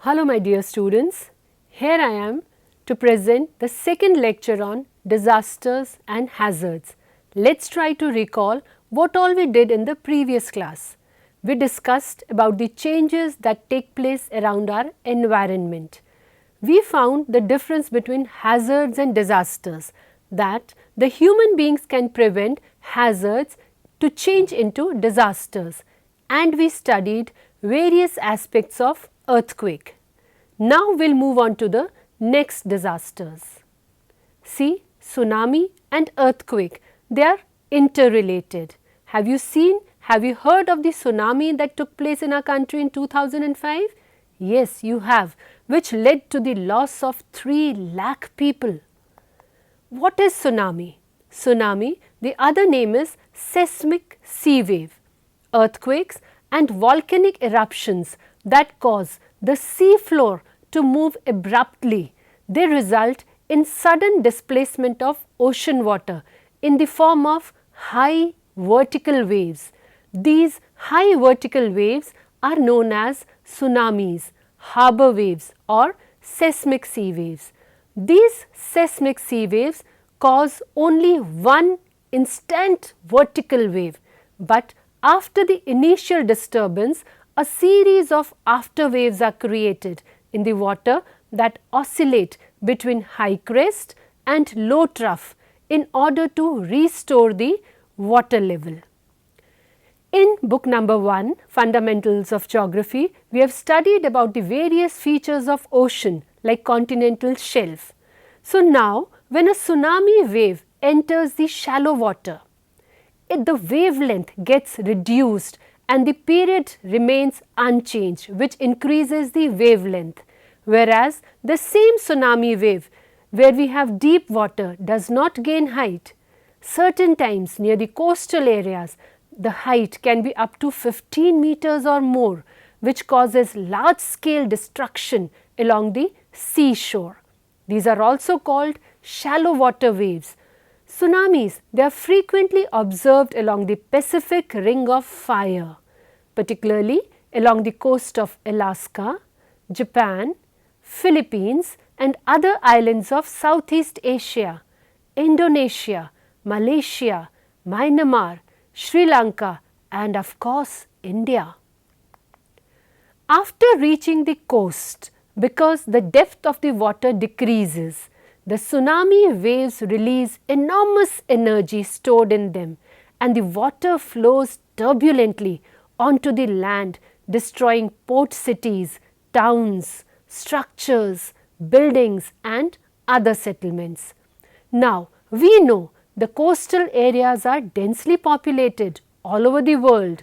Hello my dear students, here I am to present the second lecture on disasters and hazards. Let's try to recall what all we did in the previous class. We discussed about the changes that take place around our environment. We found the difference between hazards and disasters, that the human beings can prevent hazards to change into disasters, and we studied various aspects of earthquake. Now we will move on to the next disasters. See, tsunami and earthquake, they are interrelated. Have you heard of the tsunami that took place in our country in 2005? Yes, you have, which led to the loss of 3 lakh people. What is tsunami? Tsunami, the other name is seismic sea wave. Earthquakes and volcanic eruptions that cause the sea floor to move abruptly. They result in sudden displacement of ocean water in the form of high vertical waves. These high vertical waves are known as tsunamis, harbor waves or seismic sea waves. These seismic sea waves cause only one instant vertical wave, but after the initial disturbance, a series of after waves are created in the water that oscillate between high crest and low trough in order to restore the water level. In book number 1, Fundamentals of Geography, we have studied about the various features of ocean like continental shelf. So now, when a tsunami wave enters the shallow water, the wavelength gets reduced and the period remains unchanged, which increases the wavelength, whereas the same tsunami wave where we have deep water does not gain height. Certain times near the coastal areas, the height can be up to 15 meters or more, which causes large scale destruction along the seashore. These are also called shallow water waves. Tsunamis, they are frequently observed along the Pacific Ring of Fire, particularly along the coast of Alaska, Japan, Philippines and other islands of Southeast Asia, Indonesia, Malaysia, Myanmar, Sri Lanka and of course India. After reaching the coast, because the depth of the water decreases, the tsunami waves release enormous energy stored in them and the water flows turbulently onto the land, destroying port cities, towns, structures, buildings and other settlements. Now, we know the coastal areas are densely populated all over the world.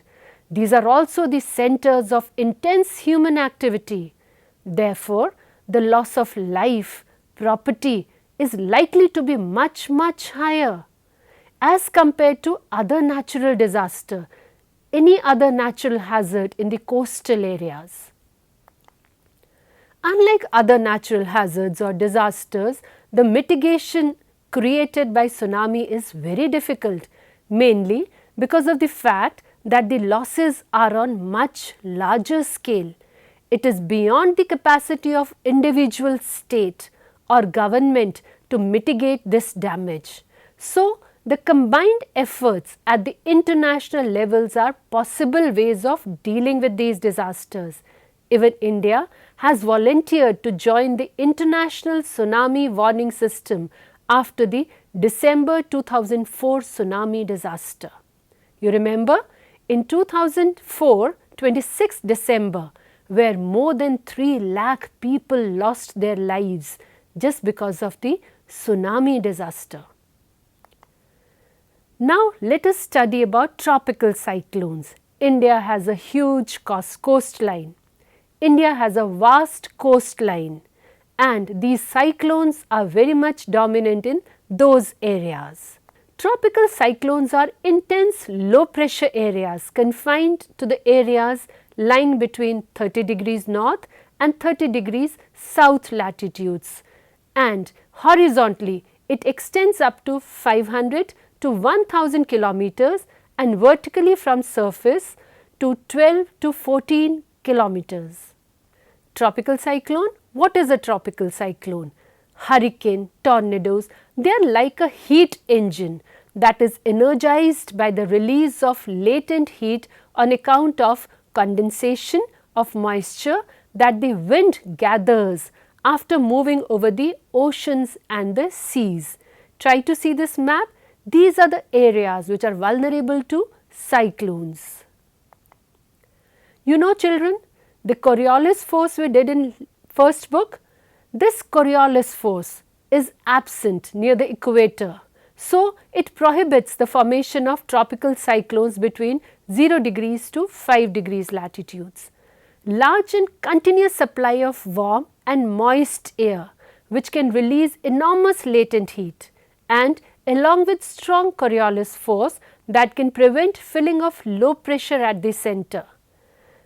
These are also the centers of intense human activity. Therefore, the loss of life, property is likely to be much higher as compared to other natural disaster, any other natural hazard in the coastal areas. Unlike other natural hazards or disasters, the mitigation created by tsunami is very difficult, mainly because of the fact that the losses are on much larger scale. It is beyond the capacity of individual state or government to mitigate this damage. So, the combined efforts at the international levels are possible ways of dealing with these disasters. Even India has volunteered to join the International Tsunami Warning System after the December 2004 tsunami disaster. You remember, in 2004, 26 December, where more than 3 lakh people lost their lives just because of the tsunami disaster. Now, let us study about tropical cyclones. India has a huge coastline. India has a vast coastline and these cyclones are very much dominant in those areas. Tropical cyclones are intense low pressure areas confined to the areas lying between 30 degrees north and 30 degrees south latitudes, and horizontally it extends up to 500 to 1000 kilometers and vertically from surface to 12 to 14 kilometers. Tropical cyclone? What is a tropical cyclone? Hurricane, tornadoes, they are like a heat engine that is energized by the release of latent heat on account of condensation of moisture that the wind gathers after moving over the oceans and the seas. Try to see this map. These are the areas which are vulnerable to cyclones. You know children, the Coriolis force we did in first book, this Coriolis force is absent near the equator. So, it prohibits the formation of tropical cyclones between 0 degrees to 5 degrees latitudes. Large and continuous supply of warm and moist air which can release enormous latent heat, and along with strong Coriolis force that can prevent filling of low pressure at the center.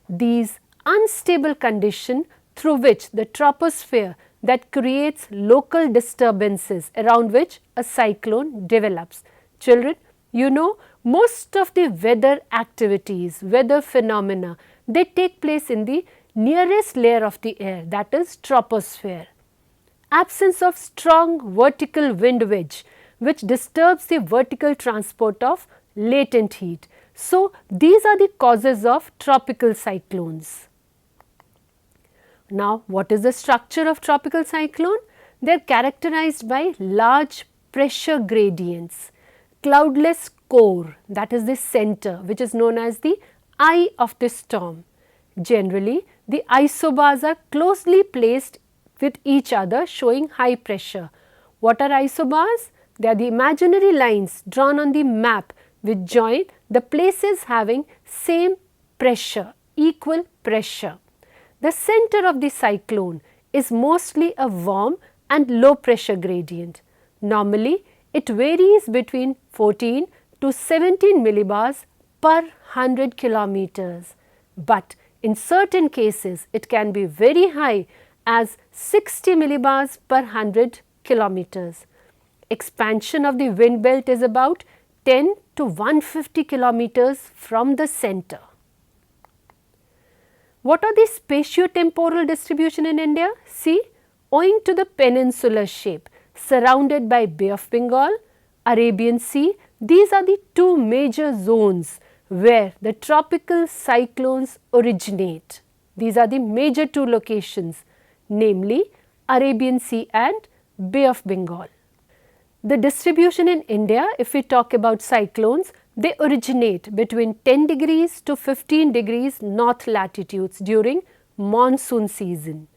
These unstable condition through which the troposphere that creates local disturbances around which a cyclone develops. Children, you know most of the weather activities, weather phenomena, they take place in the nearest layer of the air, that is troposphere. Absence of strong vertical wind wedge which disturbs the vertical transport of latent heat. So, these are the causes of tropical cyclones. Now, what is the structure of tropical cyclone? They are characterized by large pressure gradients, cloudless core, that is the center, which is known as the eye of the storm. Generally, the isobars are closely placed with each other, showing high pressure. What are isobars? They are the imaginary lines drawn on the map which join the places having same pressure, equal pressure. The center of the cyclone is mostly a warm and low pressure gradient. Normally, it varies between 14 to 17 millibars per 100 kilometers. But in certain cases, it can be very high as 60 millibars per 100 kilometers. Expansion of the wind belt is about 10 to 150 kilometers from the center. What are the spatio-temporal distribution in India? See, owing to the peninsular shape surrounded by Bay of Bengal, Arabian Sea, these are the two major zones where the tropical cyclones originate. These are the major two locations, namely Arabian Sea and Bay of Bengal. The distribution in India, if we talk about cyclones, they originate between 10 degrees to 15 degrees north latitudes during monsoon season.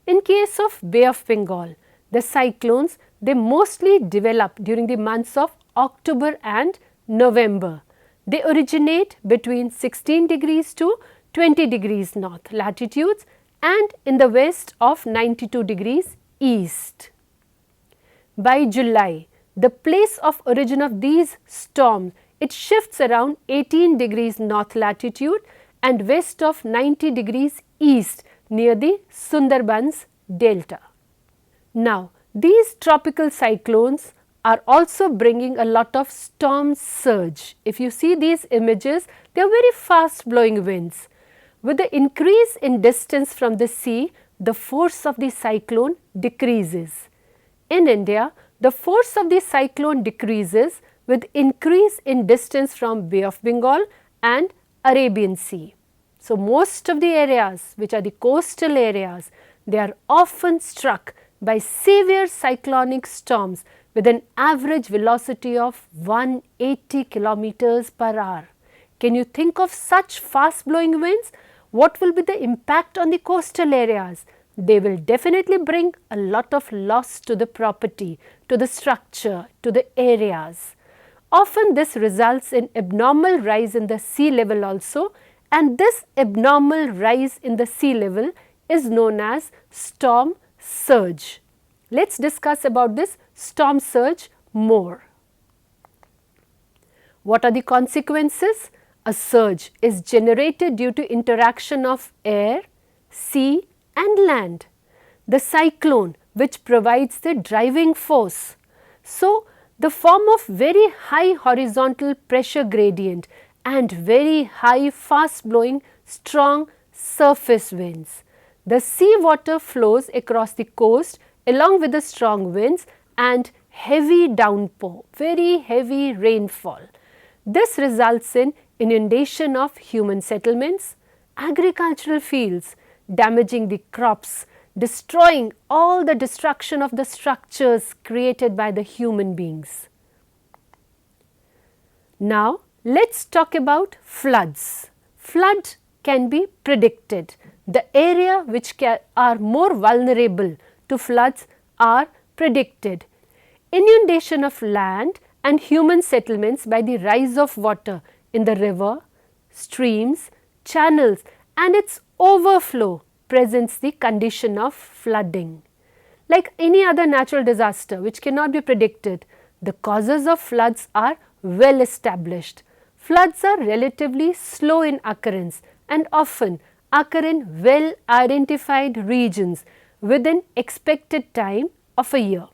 In case of Bay of Bengal, the cyclones, they mostly develop during the months of October and November. They originate between 16 degrees to 20 degrees north latitudes and in the west of 92 degrees east. By July, the place of origin of these storms, it shifts around 18 degrees north latitude and west of 90 degrees east near the Sundarbans delta. Now, these tropical cyclones are also bringing a lot of storm surge. If you see these images, they are very fast blowing winds. With the increase in distance from the sea, the force of the cyclone decreases. In India, the force of the cyclone decreases with increase in distance from Bay of Bengal and Arabian Sea. So, most of the areas which are the coastal areas, they are often struck by severe cyclonic storms with an average velocity of 180 kilometers per hour. Can you think of such fast blowing winds? What will be the impact on the coastal areas? They will definitely bring a lot of loss to the property, to the structure, to the areas. Often this results in abnormal rise in the sea level also, and this abnormal rise in the sea level is known as storm surge. Let's discuss about this storm surge more. What are the consequences? A surge is generated due to interaction of air, sea and land. The cyclone which provides the driving force. So, the form of very high horizontal pressure gradient and very high fast blowing strong surface winds. The sea water flows across the coast along with the strong winds and heavy downpour, very heavy rainfall. This results in inundation of human settlements, agricultural fields, damaging the crops, destroying all the destruction of the structures created by the human beings. Now, let's talk about floods. Flood can be predicted. The area which are more vulnerable to floods are predicted. Inundation of land and human settlements by the rise of water in the river, streams, channels and its overflow presents the condition of flooding. Like any other natural disaster which cannot be predicted, the causes of floods are well established. Floods are relatively slow in occurrence and often occur in well identified regions within expected time of a year.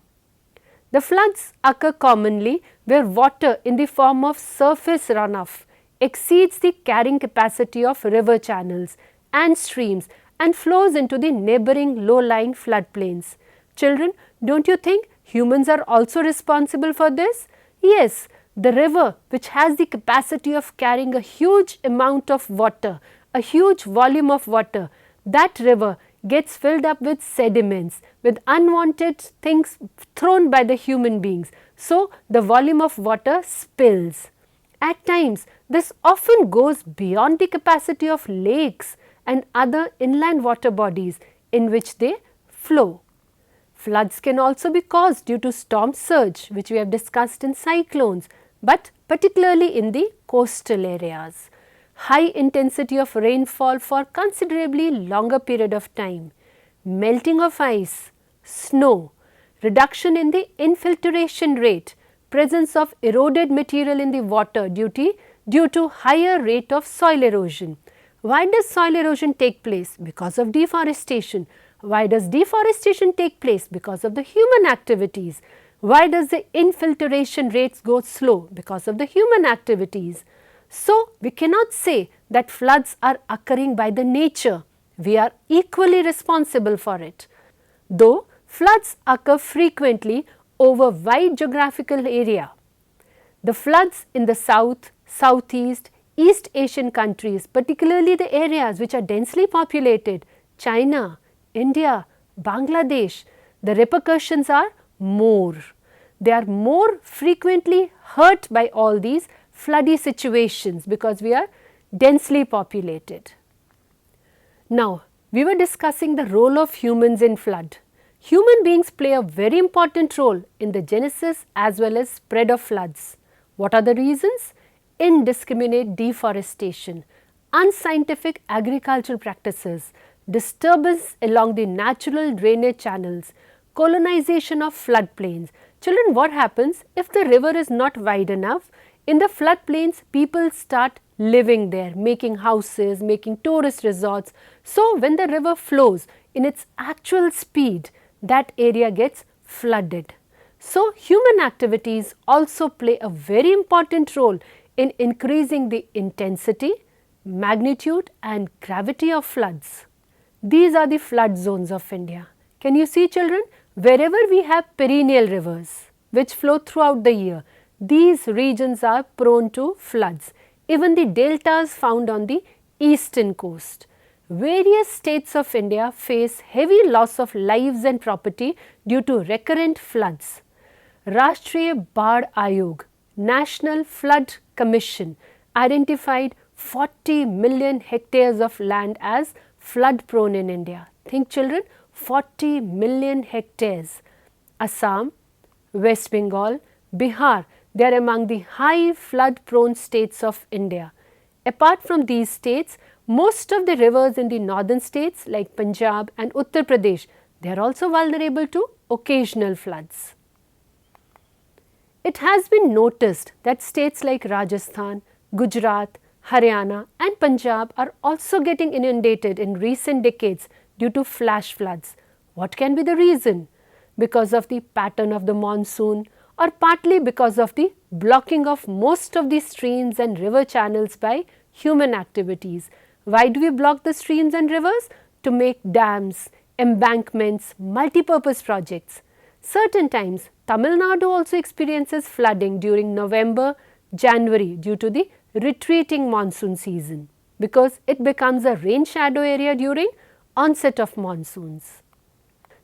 The floods occur commonly where water in the form of surface runoff exceeds the carrying capacity of river channels and streams and flows into the neighboring low-lying floodplains. Children, don't you think humans are also responsible for this? Yes, the river which has the capacity of carrying a huge amount of water, a huge volume of water, that river gets filled up with sediments, with unwanted things thrown by the human beings. So, the volume of water spills. At times, this often goes beyond the capacity of lakes and other inland water bodies in which they flow. Floods can also be caused due to storm surge, which we have discussed in cyclones, but particularly in the coastal areas. High intensity of rainfall for considerably longer period of time, melting of ice, snow, reduction in the infiltration rate, presence of eroded material in the water due to higher rate of soil erosion. Why does soil erosion take place? Because of deforestation. Why does deforestation take place? Because of the human activities. Why does the infiltration rates go slow? Because of the human activities. So, we cannot say that floods are occurring by the nature. We are equally responsible for it. Though floods occur frequently over wide geographical area. The floods in the south, southeast, East Asian countries, particularly the areas which are densely populated, China, India, Bangladesh, the repercussions are more. They are more frequently hurt by all these floody situations because we are densely populated. Now, we were discussing the role of humans in flood. Human beings play a very important role in the genesis as well as spread of floods. What are the reasons? Indiscriminate deforestation, unscientific agricultural practices, disturbance along the natural drainage channels, colonization of floodplains. Children, what happens if the river is not wide enough? In the floodplains, people start living there, making houses, making tourist resorts. So, when the river flows in its actual speed, that area gets flooded. So, human activities also play a very important role in increasing the intensity, magnitude and gravity of floods. These are the flood zones of India. Can you see, children? Wherever we have perennial rivers which flow throughout the year, these regions are prone to floods. Even the deltas found on the eastern coast. Various states of India face heavy loss of lives and property due to recurrent floods. Rashtriya Baad Ayog, National Flood Commission, identified 40 million hectares of land as flood prone in India. Think, children, 40 million hectares. Assam, West Bengal, Bihar, they are among the high flood prone states of India. Apart from these states, most of the rivers in the northern states like Punjab and Uttar Pradesh, they are also vulnerable to occasional floods. It has been noticed that states like Rajasthan, Gujarat, Haryana and Punjab are also getting inundated in recent decades due to flash floods. What can be the reason? Because of the pattern of the monsoon or partly because of the blocking of most of the streams and river channels by human activities. Why do we block the streams and rivers? to make dams, embankments, multi-purpose projects. Certain times, Tamil Nadu also experiences flooding during November, January due to the retreating monsoon season, because it becomes a rain shadow area during onset of monsoons.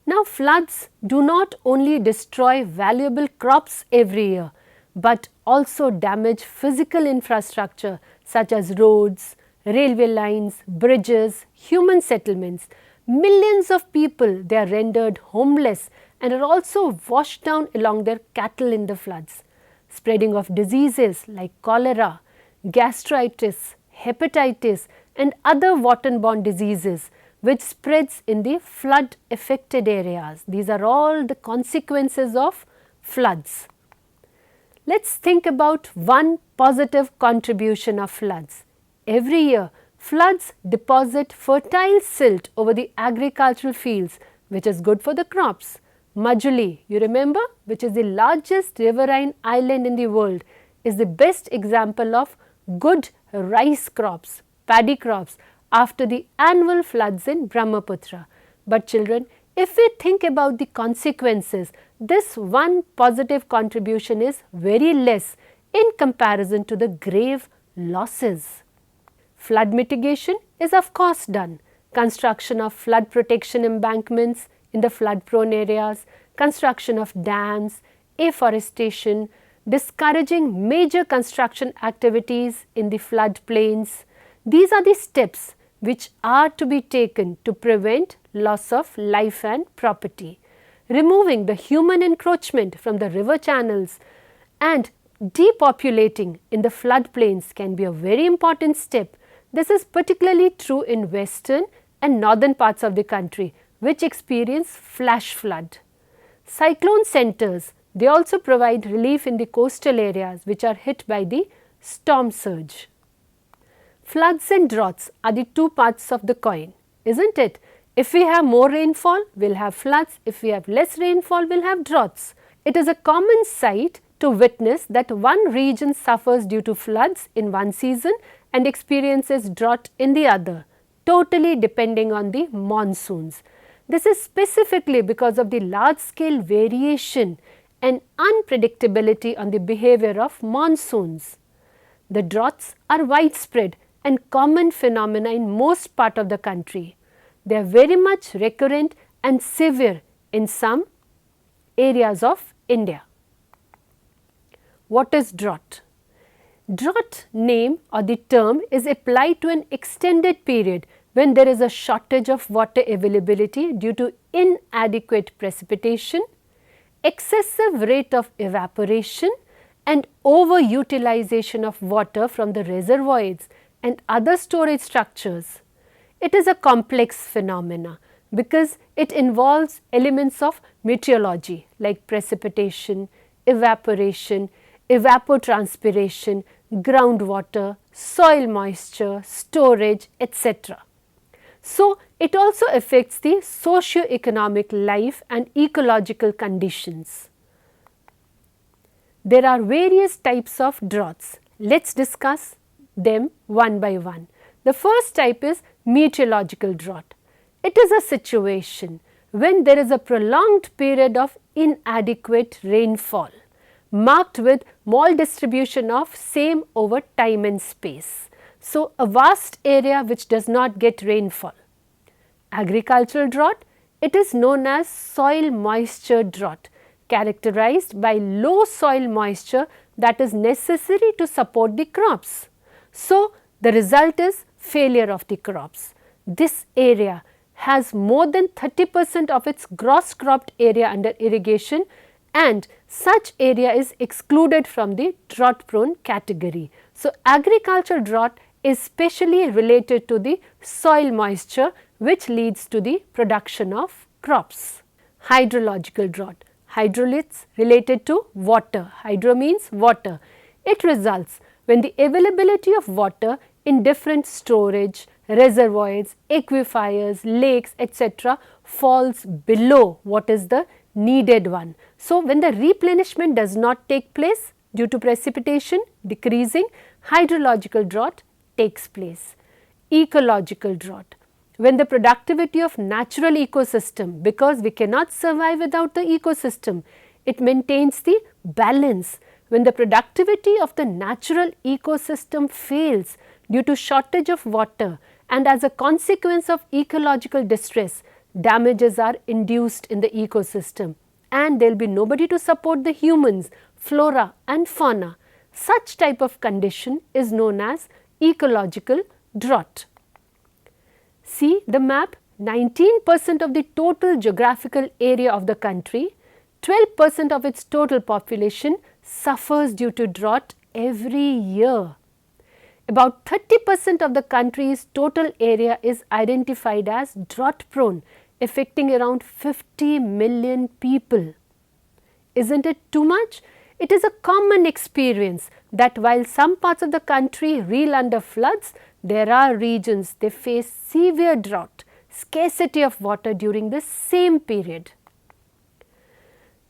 Now, floods do not only destroy valuable crops every year, but also damage physical infrastructure such as roads, railway lines, bridges, human settlements. Millions of people, they are rendered homeless and are also washed down along their cattle in the floods. Spreading of diseases like cholera, gastritis, hepatitis and other waterborne diseases which spreads in the flood affected areas. These are all the consequences of floods. Let's think about one positive contribution of floods. Every year, floods deposit fertile silt over the agricultural fields, which is good for the crops. Majuli, you remember, which is the largest riverine island in the world, is the best example of good rice crops, paddy crops, after the annual floods in Brahmaputra. But children, if we think about the consequences, this one positive contribution is very less in comparison to the grave losses. Flood mitigation is of course done. Construction of flood protection embankments in the flood prone areas, construction of dams, afforestation, discouraging major construction activities in the flood plains. These are the steps which are to be taken to prevent loss of life and property. Removing the human encroachment from the river channels and depopulating in the floodplains can be a very important step. This is particularly true in western and northern parts of the country which experience flash flood. Cyclone centers, they also provide relief in the coastal areas which are hit by the storm surge. Floods and droughts are the two parts of the coin, isn't it? If we have more rainfall, we'll have floods. If we have less rainfall, we'll have droughts. It is a common sight to witness that one region suffers due to floods in one season and experiences drought in the other, totally depending on the monsoons. This is specifically because of the large-scale variation and unpredictability on the behavior of monsoons. The droughts are widespread and common phenomena in most part of the country. They are very much recurrent and severe in some areas of India. What is drought? Drought name or the term is applied to an extended period when there is a shortage of water availability due to inadequate precipitation, excessive rate of evaporation and overutilization of water from the reservoirs and other storage structures. It is a complex phenomena because it involves elements of meteorology like precipitation, evaporation, evapotranspiration, groundwater, soil moisture, storage, etc. So, it also affects the socio-economic life and ecological conditions. There are various types of droughts. Let's discuss them one by one. The first type is meteorological drought. It is a situation when there is a prolonged period of inadequate rainfall, marked with maldistribution of same over time and space. So, a vast area which does not get rainfall. Agricultural drought, it is known as soil moisture drought, characterized by low soil moisture that is necessary to support the crops. So, the result is failure of the crops. This area has more than 30% of its gross cropped area under irrigation, and such area is excluded from the drought prone category. So, agricultural drought is specially related to the soil moisture which leads to the production of crops. Hydrological drought. Hydroliths related to water. Hydro means water. It results when the availability of water in different storage, reservoirs, aquifers, lakes, etc. falls below what is the needed one. So, when the replenishment does not take place due to precipitation decreasing, hydrological drought takes place. Ecological drought. when the productivity of natural ecosystem, because we cannot survive without the ecosystem, it maintains the balance. When the productivity of the natural ecosystem fails due to shortage of water and as a consequence of ecological distress, damages are induced in the ecosystem and there will be nobody to support the humans, flora and fauna. Such type of condition is known as ecological drought. See the map, 19% of the total geographical area of the country, 12% of its total population suffers due to drought every year. About 30% of the country's total area is identified as drought prone, affecting around 50 million people. Isn't it too much? It is a common experience that while some parts of the country reel under floods, there are regions they face severe drought, scarcity of water during the same period.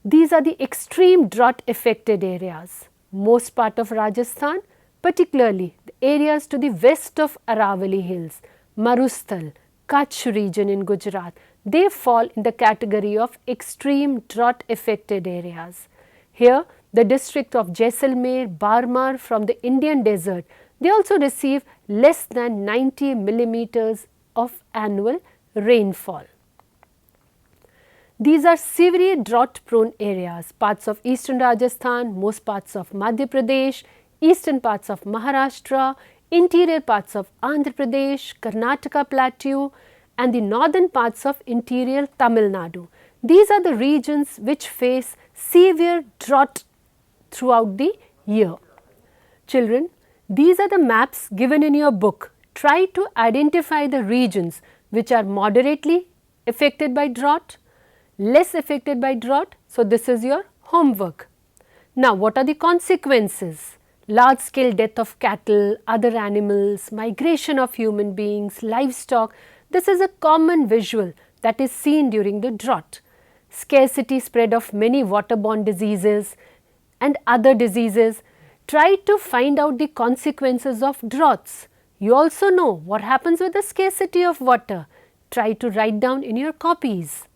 These are the extreme drought affected areas. Most part of Rajasthan, particularly the areas to the west of Aravalli Hills, Marusthal, Kutch region in Gujarat, they fall in the category of extreme drought affected areas. Here, the district of Jaisalmer, Barmar from the Indian desert, they also receive less than 90 millimeters of annual rainfall. These are severely drought prone areas, parts of eastern Rajasthan, most parts of Madhya Pradesh, eastern parts of Maharashtra, interior parts of Andhra Pradesh, Karnataka plateau and the northern parts of interior Tamil Nadu. These are the regions which face severe drought throughout the year. Children, these are the maps given in your book. Try to identify the regions which are moderately affected by drought, less affected by drought. So, this is your homework. Now, what are the consequences? Large scale death of cattle, other animals, migration of human beings, livestock. This is a common visual that is seen during the drought. Scarcity spread of many waterborne diseases and other diseases. Try to find out the consequences of droughts. You also know what happens with the scarcity of water. Try to write down in your copies.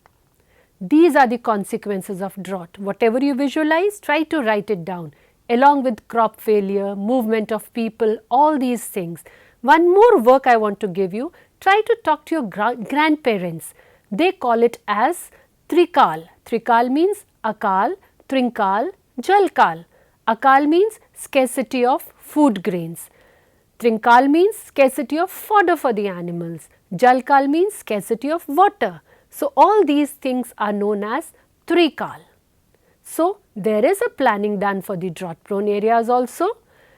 These are the consequences of drought. Whatever you visualize, try to write it down along with crop failure, movement of people, all these things. One more work I want to give you. Try to talk to your grandparents. They call it as Trikal. Trikal means Akal, Trinkal, Jalkal. Akal means scarcity of food grains. Trinkal means scarcity of fodder for the animals. Jalkal means scarcity of water. So, all these things are known as Trikal. So, there is a planning done for the drought prone areas also,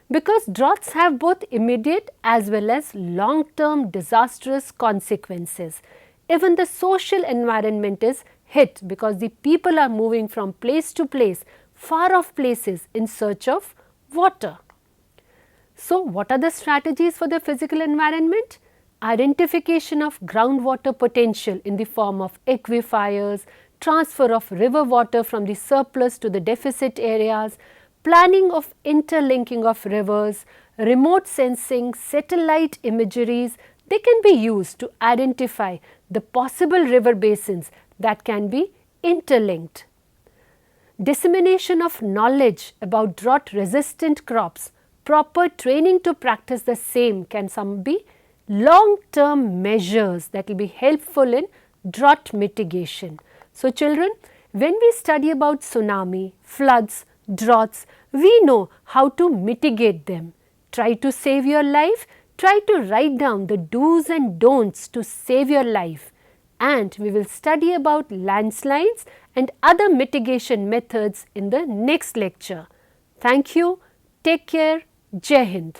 because droughts have both immediate as well as long term disastrous consequences. Even the social environment is hit because the people are moving from place to place, far off places in search of water. So, what are the strategies for the physical environment? Identification of groundwater potential in the form of aquifers, transfer of river water from the surplus to the deficit areas, planning of interlinking of rivers, remote sensing, satellite imageries, they can be used to identify the possible river basins that can be interlinked. Dissemination of knowledge about drought resistant crops, proper training to practice the same can some be long term measures that will be helpful in drought mitigation. So, children, when we study about tsunami, floods, droughts, we know how to mitigate them. Try to save your life, try to write down the do's and don'ts to save your life, and we will study about landslides and other mitigation methods in the next lecture. Thank you. Take care. Jai Hind.